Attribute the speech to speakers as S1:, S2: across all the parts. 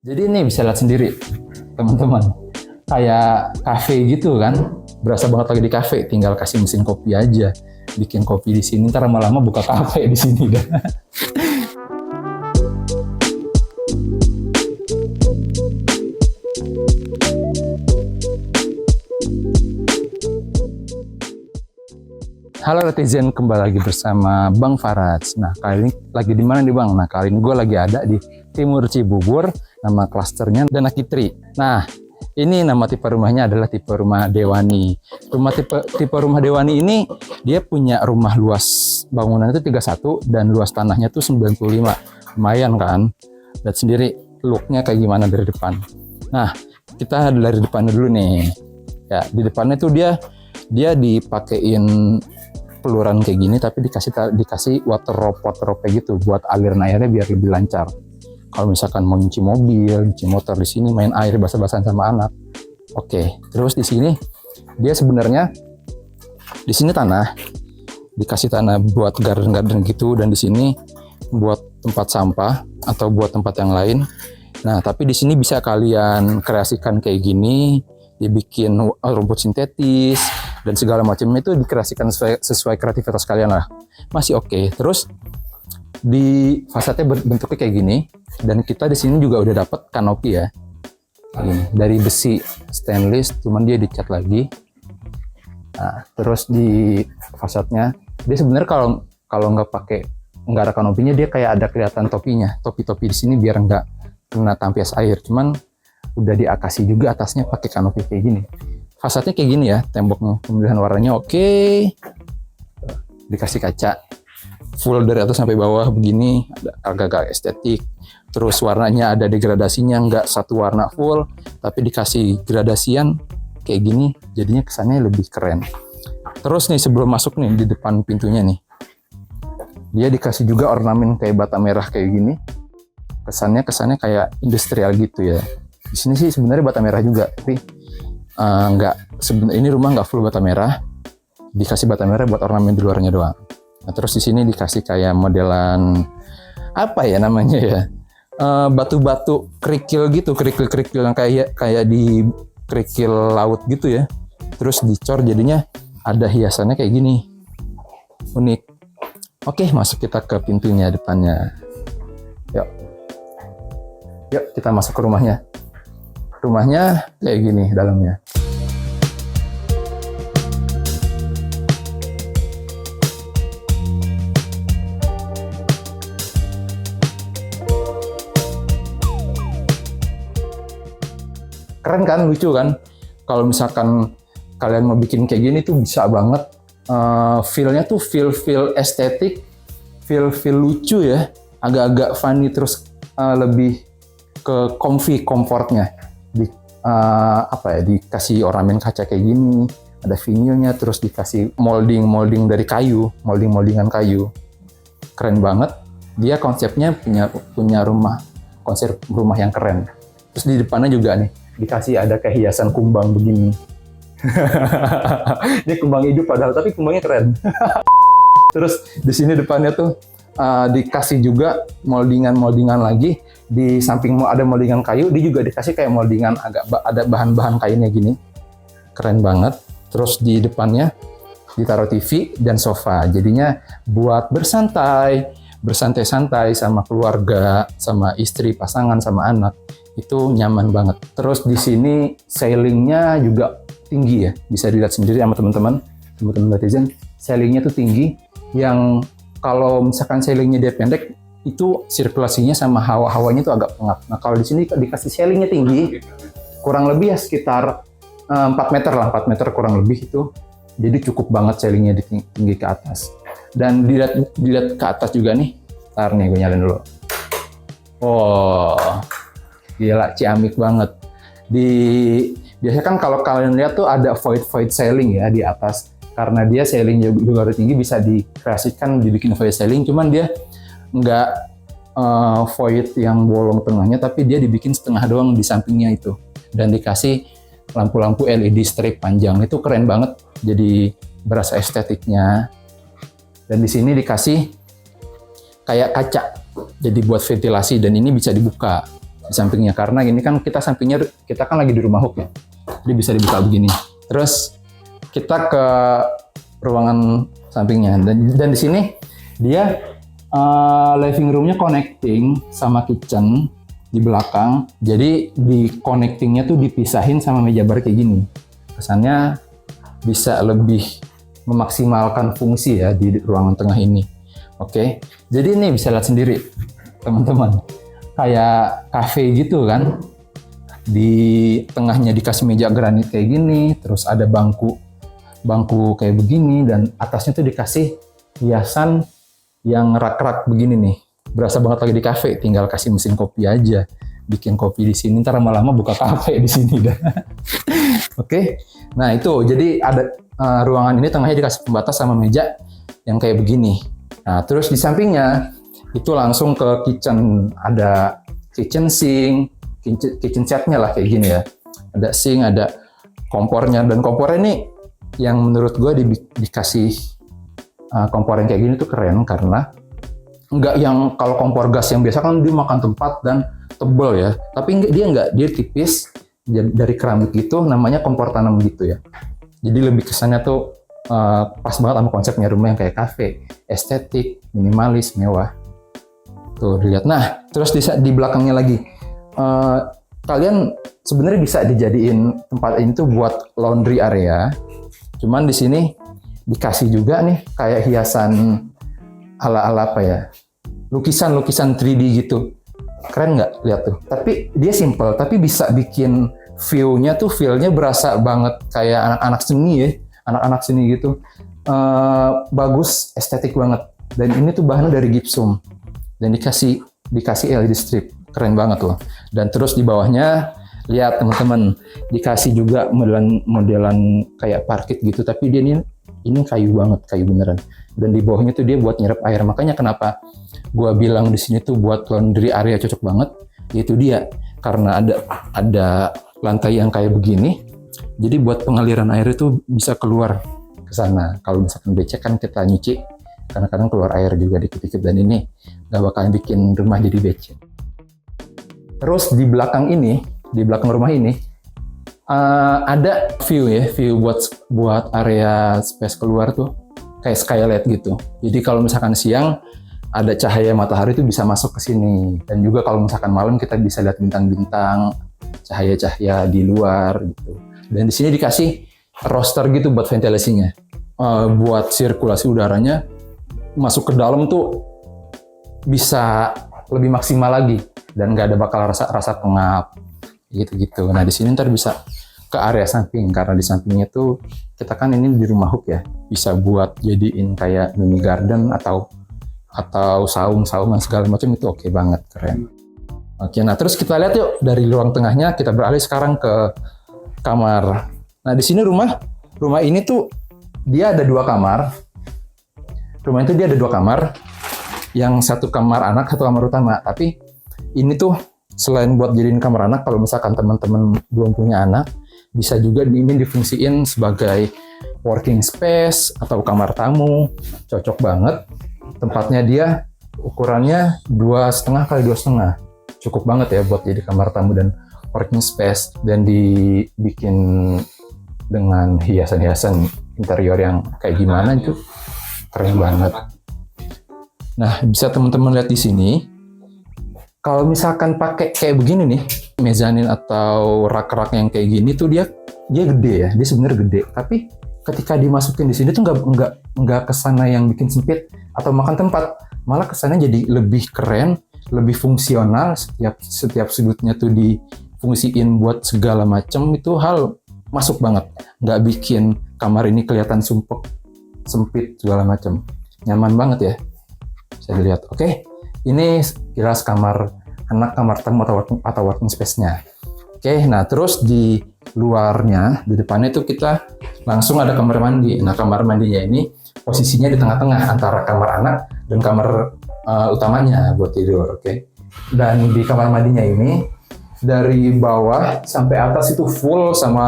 S1: Jadi ini bisa lihat sendiri, teman-teman. Kayak kafe gitu kan. Berasa banget lagi di kafe, tinggal kasih mesin kopi aja. Bikin kopi di sini, ntar lama-lama buka kafe di sini dah. Halo netizen, kembali lagi bersama Bang Farad. Nah, kali ini lagi di mana nih Bang? Nah, kali ini gue lagi ada di Timur Cibubur, nama klasternya Danakitri. Nah, ini nama tipe rumahnya adalah tipe rumah Dewani. Tipe rumah Dewani ini dia punya rumah luas bangunan itu 31 dan luas tanahnya tuh 95. Lumayan kan? Lihat sendiri looknya kayak gimana dari depan. Nah, kita dari depannya dulu nih. Ya, di depannya tuh dia dipakein peluran kayak gini, tapi dikasih water rope gitu buat aliran airnya biar lebih lancar. Kalau misalkan mau nyuci mobil, nyuci motor di sini main air basah-basahan sama anak. Oke, terus di sini dia sebenarnya di sini dikasih tanah buat garden gitu, dan di sini buat tempat sampah atau buat tempat yang lain. Nah, tapi di sini bisa kalian kreasikan kayak gini, dibikin rumput sintetis dan segala macamnya itu dikreasikan sesuai kreativitas kalian lah. Masih oke. Terus di fasadnya bentuknya kayak gini, dan kita di sini juga udah dapat kanopi ya. Ini dari besi stainless, cuman dia dicat lagi. Nah, terus di fasadnya dia sebenarnya kalau nggak ada kanopinya, dia kayak ada kelihatan topinya, topi-topi di sini biar nggak kena tampias air. Cuman udah diakasi juga atasnya pakai kanopi kayak gini. Fasadnya kayak gini ya, temboknya, pemilihan warnanya oke. Dikasih kaca full dari atas sampai bawah begini, agak-agak estetik. Terus warnanya ada degradasinya, nggak satu warna full, tapi dikasih gradasian kayak gini, jadinya kesannya lebih keren. Terus nih sebelum masuk nih di depan pintunya nih, dia dikasih juga ornamen kayak bata merah kayak gini. Kesannya kayak industrial gitu ya. Di sini sih sebenarnya bata merah juga, tapi ini rumah nggak full bata merah, dikasih bata merah buat ornamen di luarnya doang. Nah, terus di sini dikasih kayak modelan apa ya namanya ya, batu-batu kerikil gitu, kerikil yang kayak di kerikil laut gitu ya. Terus dicor jadinya ada hiasannya kayak gini, unik. Oke, masuk kita ke pintunya depannya. Yuk kita masuk ke rumahnya. Rumahnya kayak gini dalamnya. Keren kan, lucu kan? Kalau misalkan kalian mau bikin kayak gini tuh bisa banget. Feel-nya tuh feel estetik, feel lucu ya, agak-agak funny, terus lebih ke comfortnya. Dikasih ornamen kaca kayak gini, ada vinilnya, terus dikasih molding dari kayu, moldingan kayu. Keren banget. Dia konsepnya punya konsep rumah yang keren. Terus di depannya juga nih dikasih ada kayak hiasan kumbang begini. Ini kumbang hidup padahal, tapi kumbangnya keren. Terus di sini depannya tuh dikasih juga moldingan lagi. Di samping ada moldingan kayu, dia juga dikasih kayak moldingan ada bahan-bahan kainnya gini. Keren banget. Terus di depannya ditaruh TV dan sofa. Jadinya buat bersantai-santai sama keluarga, sama istri, pasangan, sama anak. Itu nyaman banget. Terus di sini ceilingnya juga tinggi ya. Bisa dilihat sendiri sama teman-teman netizen. Ceilingnya tuh tinggi, yang kalau misalkan ceilingnya dia pendek, itu sirkulasinya sama hawanya itu agak pengap. Nah, kalau di sini dikasih ceilingnya tinggi, kurang lebih ya sekitar 4 meter lah, 4 meter kurang lebih itu. Jadi cukup banget ceilingnya tinggi ke atas. Dan dilihat ke atas juga nih. Ntar nih gue nyalain dulu. Oh, gila, ciamik banget. Biasanya kan kalau kalian lihat tuh ada void ceiling ya di atas. Karena dia ceilingnya juga udah tinggi, bisa dikreasikan, dibikin void ceiling. Cuman dia nggak void yang bolong tengahnya, tapi dia dibikin setengah doang di sampingnya itu, dan dikasih lampu-lampu LED strip panjang. Itu keren banget, jadi berasa estetiknya. Dan di sini dikasih kayak kaca, jadi buat ventilasi, dan ini bisa dibuka. di sampingnya, karena ini kan kita kan lagi di rumah Hook ya, jadi bisa dibuka begini. Terus kita ke ruangan sampingnya, dan di sini dia living roomnya connecting sama kitchen di belakang, jadi di connectingnya tuh dipisahin sama meja bar kayak gini. Kesannya bisa lebih memaksimalkan fungsi ya di ruangan tengah ini. Oke, jadi ini bisa lihat sendiri teman-teman, kayak cafe gitu kan. Di tengahnya dikasih meja granit kayak gini, terus ada bangku kayak begini, dan atasnya tuh dikasih hiasan yang rak-rak begini nih. Berasa banget lagi di cafe, tinggal kasih mesin kopi aja. Bikin kopi di sini, ntar lama-lama buka kafe di sini dah. Oke. Nah, itu jadi ada ruangan ini tengahnya dikasih pembatas sama meja yang kayak begini. Nah, terus di sampingnya itu langsung ke kitchen, ada kitchen sink, kitchen setnya lah kayak gini ya. Ada sink, ada kompornya, dan kompornya ini yang menurut gue dikasih kompor yang kayak gini tuh keren, karena nggak yang kalau kompor gas yang biasa kan dia makan tempat dan tebel ya, tapi dia tipis dari keramik gitu, namanya kompor tanam gitu ya. Jadi lebih kesannya tuh pas banget sama konsepnya rumah yang kayak cafe, estetik, minimalis, mewah. Tuh dilihat. Nah, terus di belakangnya lagi, kalian sebenarnya bisa dijadiin tempat ini tuh buat laundry area. Cuman di sini dikasih juga nih kayak hiasan ala-ala apa ya, lukisan 3D gitu. Keren nggak? Lihat tuh. Tapi dia simple, tapi bisa bikin feel-nya berasa banget kayak anak-anak seni ya, anak-anak seni gitu. Bagus, estetik banget. Dan ini tuh bahannya dari gypsum, dan dikasih LED strip, keren banget loh. Dan terus di bawahnya lihat teman-teman, dikasih juga modelan kayak parket gitu, tapi dia ini kayu banget, kayu beneran. Dan di bawahnya tuh dia buat nyerap air. Makanya kenapa gua bilang di sini tuh buat laundry area cocok banget, yaitu dia karena ada lantai yang kayak begini. Jadi buat pengaliran air itu bisa keluar ke sana. Kalau misalkan becek kan kita nyuci, kadang-kadang keluar air juga dikit-dikit, dan ini nggak bakalan bikin rumah jadi becek. Terus di belakang rumah ini ada view buat area space keluar tuh kayak skylight gitu. Jadi kalau misalkan siang ada cahaya matahari itu bisa masuk ke sini, dan juga kalau misalkan malam kita bisa lihat bintang-bintang, cahaya-cahaya di luar gitu. Dan di sini dikasih roster gitu buat ventilasinya, buat sirkulasi udaranya masuk ke dalam tuh bisa lebih maksimal lagi, dan nggak ada bakal rasa pengap gitu. Nah di sini ntar bisa ke area samping, karena di sampingnya tuh kita kan ini di rumah Hook ya, bisa buat jadiin kayak mini garden atau saung-saungan segala macam, itu oke banget, keren. Oke, nah terus kita lihat yuk dari ruang tengahnya, kita beralih sekarang ke kamar. Nah di sini rumah ini tuh dia ada 2 kamar. Rumah itu dia ada 2 kamar, yang satu kamar anak, satu kamar utama. Tapi ini tuh selain buat jadiin kamar anak, kalau misalkan teman-teman belum punya anak, bisa juga ini difungsiin sebagai working space atau kamar tamu. Cocok banget. Tempatnya dia ukurannya 2,5 kali 2,5. Cukup banget ya buat jadi kamar tamu dan working space, dan dibikin dengan hiasan-hiasan interior yang kayak gimana itu keren banget. Nah, bisa teman-teman lihat di sini. Kalau misalkan pakai kayak begini nih, mezanin atau rak-rak yang kayak gini tuh dia gede ya, dia sebenarnya gede. Tapi ketika dimasukin di sini tuh nggak kesana yang bikin sempit atau makan tempat, malah kesannya jadi lebih keren, lebih fungsional. Setiap sudutnya tuh difungsiin buat segala macam, itu hal masuk banget. Nggak bikin kamar ini kelihatan sumpek, sempit segala macam. Nyaman banget ya. Bisa dilihat. Oke, ini kilas kamar anak, kamar tamu atau working space-nya. Oke, nah terus di luarnya, di depannya itu kita langsung ada kamar mandi. Nah, kamar mandinya ini posisinya di tengah-tengah antara kamar anak dan kamar utamanya buat tidur. Oke. Dan di kamar mandinya ini dari bawah sampai atas itu full sama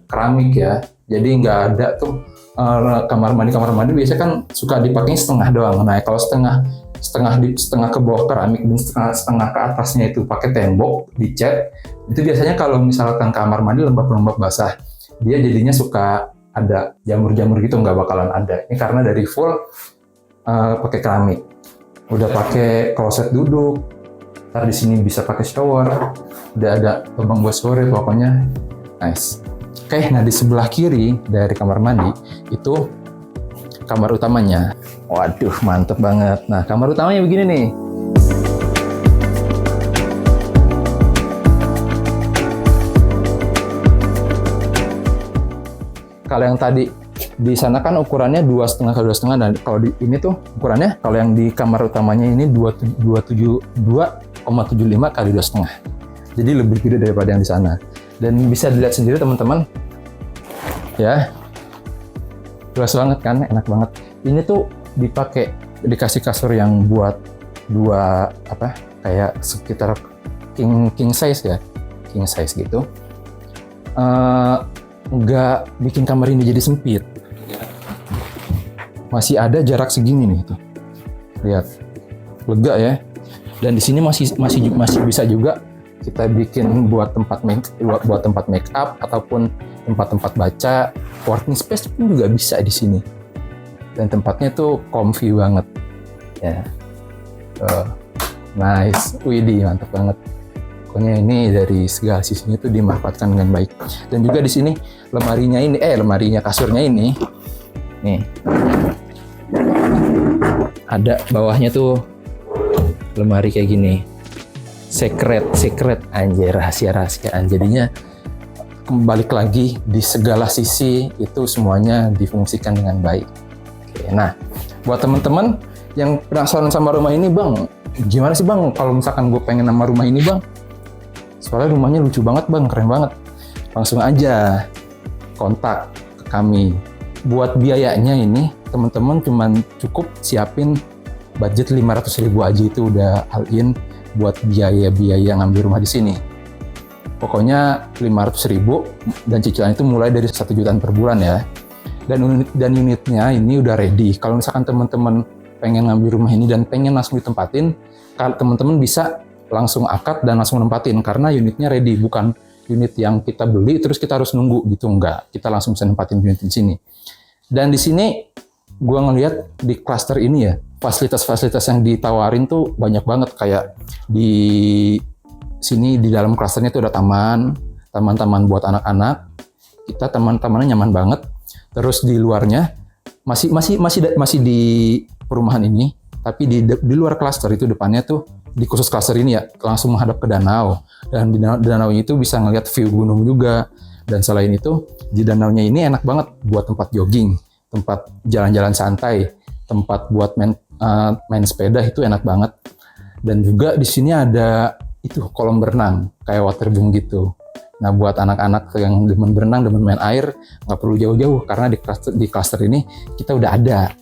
S1: keramik ya. Jadi nggak ada tuh kamar mandi biasanya kan suka dipakai setengah doang. Nah, kalau setengah setengah ke bawah keramik dan setengah ke atasnya itu pakai tembok dicat. Itu biasanya kalau misalkan kamar mandi lembab-lembab basah, dia jadinya suka ada jamur-jamur gitu, nggak bakalan ada. Ini karena dari full pakai keramik. Udah pakai kloset duduk. Ntar di sini bisa pakai shower. Udah ada lubang buat shower, pokoknya nice. Oke, nah di sebelah kiri dari kamar mandi itu kamar utamanya. Waduh, mantep banget. Nah, kamar utamanya begini nih. Kalau yang tadi di sana kan ukurannya 2,5 kali 2,5, dan kalau di ini tuh ukurannya, kalau yang di kamar utamanya ini 2,75 kali 2,5. Jadi lebih gede daripada yang di sana. Dan bisa dilihat sendiri teman-teman, ya, luas banget kan, enak banget. Ini tuh dikasih kasur yang buat dua kayak sekitar king size ya, king size gitu. Nggak bikin kamar ini jadi sempit. Masih ada jarak segini nih tuh, lihat, lega ya. Dan di sini masih bisa juga kita bikin buat tempat make up ataupun tempat-tempat baca, working space pun juga bisa di sini. Dan tempatnya tuh comfy banget, ya. Nice, widih, mantap banget. Pokoknya ini dari segala sisinya tuh dimanfaatkan dengan baik. Dan juga di sini lemarinya kasurnya ini, nih, ada bawahnya tuh lemari kayak gini. Secret anjir, rahasia-rahasiaan. Jadinya kembali lagi di segala sisi itu semuanya difungsikan dengan baik. Oke, nah, buat teman-teman yang penasaran sama rumah ini, Bang, gimana sih Bang kalau misalkan gue pengen nama rumah ini, Bang? Soalnya rumahnya lucu banget, Bang, keren banget. Langsung aja kontak ke kami. Buat biayanya ini, teman-teman cuman cukup siapin budget 500.000 aja, itu udah all in buat biaya ngambil rumah di sini. Pokoknya 500.000 dan cicilan itu mulai dari 1 jutaan per bulan ya. Dan unitnya ini udah ready. Kalau misalkan teman-teman pengen ngambil rumah ini dan pengen langsung ditempatin, teman-teman bisa langsung akad dan langsung nempatin karena unitnya ready, bukan unit yang kita beli terus kita harus nunggu gitu, enggak. Kita langsung bisa nempatin unit di sini. Dan di sini gua ngelihat di klaster ini ya, fasilitas-fasilitas yang ditawarin tuh banyak banget. Kayak di sini di dalam klasternya tuh ada taman buat anak-anak. Kita taman-tamannya nyaman banget. Terus di luarnya masih di perumahan ini, tapi di luar klaster itu depannya tuh di khusus klaster ini ya langsung menghadap ke danau. Dan di danau itu bisa ngeliat view gunung juga. Dan selain itu di danaunya ini enak banget buat tempat jogging, tempat jalan-jalan santai, tempat buat main sepeda, itu enak banget. Dan juga di sini ada itu kolam berenang kayak waterboom gitu. Nah, buat anak-anak yang demen berenang, demen main air, nggak perlu jauh-jauh karena di klaster ini kita udah ada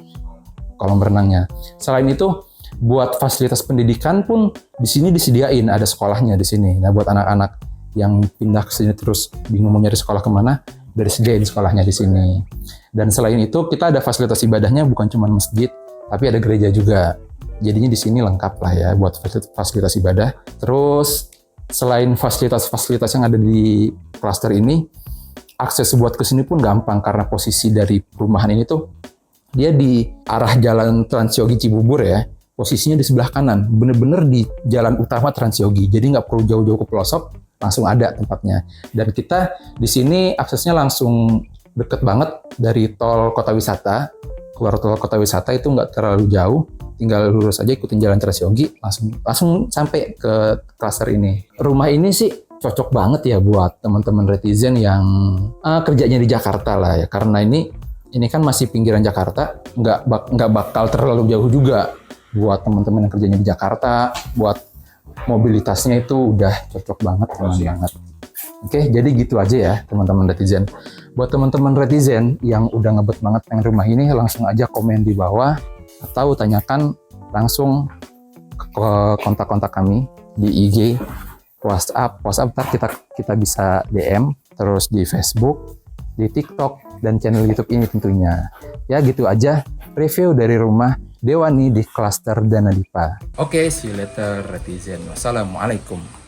S1: kolam berenangnya. Selain itu, buat fasilitas pendidikan pun di sini disediain, ada sekolahnya di sini. Nah, buat anak-anak yang pindah ke sini terus bingung mau nyari sekolah kemana, udah disediain sekolahnya di sini. Dan selain itu, kita ada fasilitas ibadahnya, bukan cuma masjid, tapi ada gereja juga. Jadinya di sini lengkap lah ya buat fasilitas ibadah. Terus selain fasilitas-fasilitas yang ada di klaster ini, akses buat ke sini pun gampang karena posisi dari perumahan ini tuh dia di arah jalan Transyogi Cibubur ya. Posisinya di sebelah kanan, bener-bener di jalan utama Transyogi. Jadi nggak perlu jauh-jauh ke pelosok, langsung ada tempatnya. Dan kita di sini aksesnya langsung deket banget dari tol Kota Wisata. Keluar tol Kota Wisata itu nggak terlalu jauh. Tinggal lurus aja ikutin jalan Transyogi, langsung sampai ke klaster ini. Rumah ini sih cocok banget ya buat teman-teman netizen yang kerjanya di Jakarta lah ya, karena ini kan masih pinggiran Jakarta, nggak bakal terlalu jauh juga buat teman-teman yang kerjanya di Jakarta. Buat mobilitasnya itu udah cocok banget, aman banget. Oke, jadi gitu aja ya teman-teman netizen. Buat teman-teman netizen yang udah ngebet banget pengen rumah ini, langsung aja komen di bawah atau tanyakan langsung ke kontak-kontak kami di IG, WhatsApp ntar kita bisa DM, terus di Facebook, di TikTok, dan channel YouTube ini tentunya. Ya gitu aja review dari rumah Dewa nih di klaster Dana Dipa. Oke, see you later netizen. Wassalamualaikum.